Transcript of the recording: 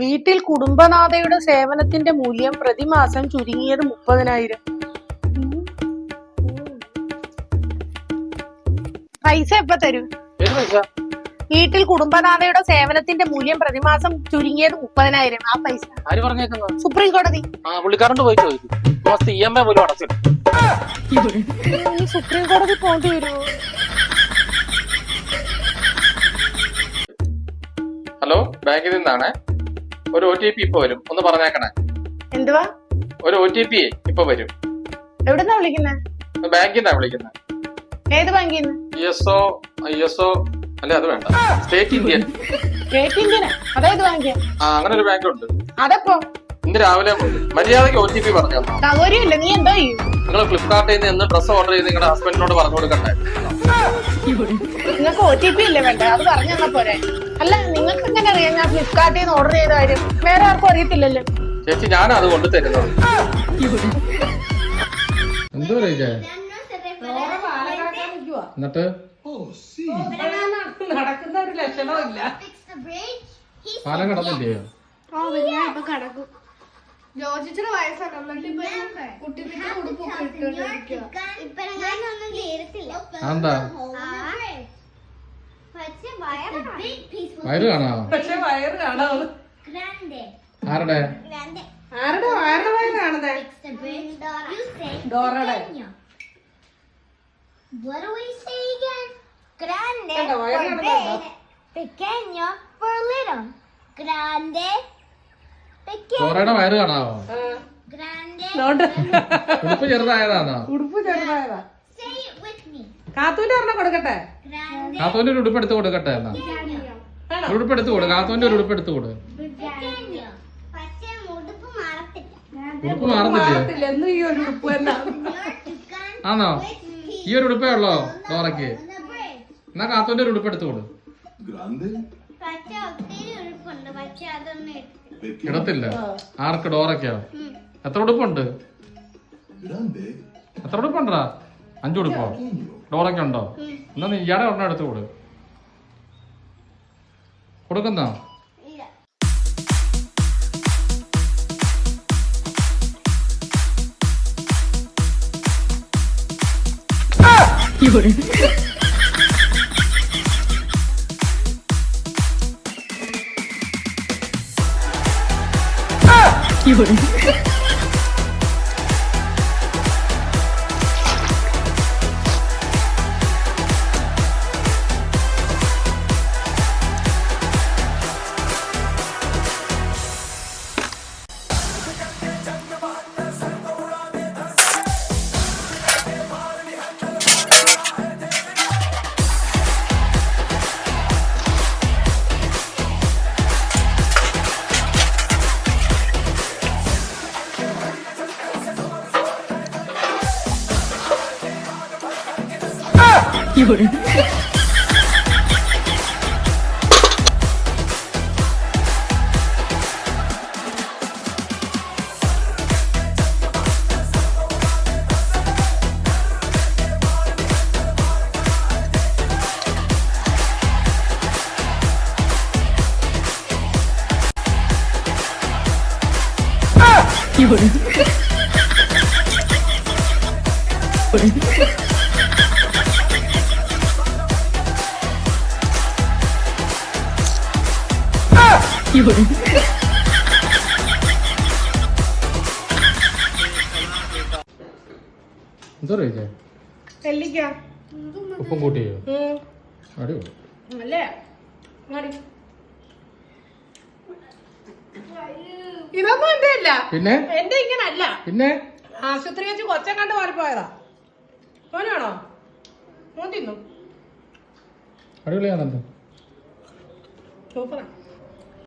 വീട്ടിൽ കുടുംബനാഥയുടെ സേവനത്തിന്റെ മൂല്യം പ്രതിമാസം ചുരുങ്ങിയത് 30,000. പൈസ എപ്പ തരും? വീട്ടിൽ കുടുംബനാഥയുടെ സേവനത്തിന്റെ മൂല്യം പ്രതിമാസം ചുരുങ്ങിയത് 30,000. ആ പൈസ സുപ്രീം കോടതി. സുപ്രീം കോടതി പോണ്ടി വരുമോ? ഹലോ, ബാങ്കിൽ നിന്നാണ്. ഒരു OTP ഇപ്പൊ വരും, ഒന്ന് പറഞ്ഞേക്കണേ. എന്തുവാ? ഒരു OTP ഇപ്പൊ വരും. എവിടെന്നാ വിളിക്കുന്നേ? ബാങ്കിൽ നിന്നാ വിളിക്കുന്നത്. ഏത് ബാങ്കിൽ നിന്ന്? ISO അല്ലെ, അത് വേണ്ട. State Indian. State Indian? അതേത് ബാങ്ക്? അങ്ങനെ ഒരു ബാങ്ക് ഉണ്ട്. അതെപ്പോ? ഇന്ന് രാവിലെ മര്യാദക്ക് OTP പറഞ്ഞു തന്നു. സൗകര്യമില്ല, നീ എന്തോ ചെയ്യും? നിങ്ങൾ ഫ്ലിപ്കാർട്ടിൽ നിന്ന് ഡ്രസ് ഓർഡർ ചെയ്ത് നിങ്ങളുടെ ഹസ്ബൻഡിനോട് പറഞ്ഞു കൊടുക്കണ്ടേ? നിങ്ങൾക്ക് OTP ഇല്ലേ വേണ്ട? അത് പറഞ്ഞു തന്നാ പോരെ. അല്ല, നിങ്ങൾക്ക് എങ്ങനെ അറിയാം ഞാൻ ഫ്ലിപ്കാർട്ടിൽ നിന്ന് ഓർഡർ ചെയ്ത കാര്യം? വേറെ ആർക്കും അറിയത്തില്ലല്ലോ. ചേച്ചി, ഞാൻ അത് കൊണ്ട് തരുന്നത്. എന്നിട്ട് നടക്കുന്ന ഒരു ലക്ഷണവും ഇല്ല. പാലം കടന്നില്ലയോ? ജോർജിച്ചിന് വയസ്സാണ്, കുട്ടിപ്പിന്റെ ഉടുപ്പൊക്കെ ഇട്ടോണ്ടിരിക്കുക. എന്താ വയറ് കാണാവോ? പക്ഷെ വയറ് കാണാവോ? ആരുടെ ആരുടെ വയറ് കാണുന്നേ? ഡോറയുടെ. What do we say again? Grande Kanda, for why big, pequeño for little. Grande, pequeño. ഡോറയുടെ വയറ് കാണാവോ? Grande. ഉടുപ്പ് ചെറുതായതാണോ? ഉടുപ്പ് ചെറുതായതാ. Say it with me. കാത്തൂന്റെ ഒരെണ്ണം കൊടുക്കട്ടെ? Grande, കാത്തോന്റെ ഒരു ഉടുപ്പ് എടുത്ത് കൊടുക്കട്ടെ എന്നാ. pequeño. ഉടുപ്പ് എടുത്ത് കൊടു, കാത്തോന്റെ ഒരു ഉടുപ്പ് എടുത്ത് കൊടു. Pequeño. പക്ഷേ ഉടുപ്പ് മാറത്തില്ല. ഉടുപ്പ് മാറുന്നില്ലേ? മാറത്തില്ല, എന്നും ഈ ഒരു ഉടുപ്പ് തന്നെ. ആണോ? ഈ ഒരു ഉടുപ്പേ ഉള്ളോ ഡോറയ്ക്ക്? On the bridge. എന്നാ കാത്തോന്റെ ഒരു ഉടുപ്പ് എടുത്ത് കൊടു. പക്ഷേ ഒത്തിരി ഉടുപ്പുണ്ട്, പക്ഷെ അതൊന്നും എടുത്തില്ല. ഇടത്തില്ല. ആർക്ക്? ഡോറയ്ക്കോ? എത്ര ഉടുപ്പുണ്ട്? എത്ര ഉടുപ്പുണ്ടാ? 5 ഉടുപ്പോ? ഡോറയ്ക്കുണ്ടോ? എന്നാ നീ ഇയാടെ ഒരെണ്ണം എടുത്ത് കൊടു. കൊടുക്കുന്നോ? ഇല്ല. എന്താ കഴിച്ചേ? നെല്ലിക്ക. ഉപ്പും കൂട്ടിയോ? അടിപൊളി. അല്ലേ? ഇതൊന്നും എന്റെ അല്ല. പിന്നെ എന്റെ ഇങ്ങനെ അല്ല. പിന്നെ ആശുപത്രി വെച്ച് കൊച്ചം കണ്ട് മാറിപ്പോയതാ. മോനാണോ? മോൻ തിന്നു. അടിപൊളിയാണെന്താ? സൂപ്പറാ.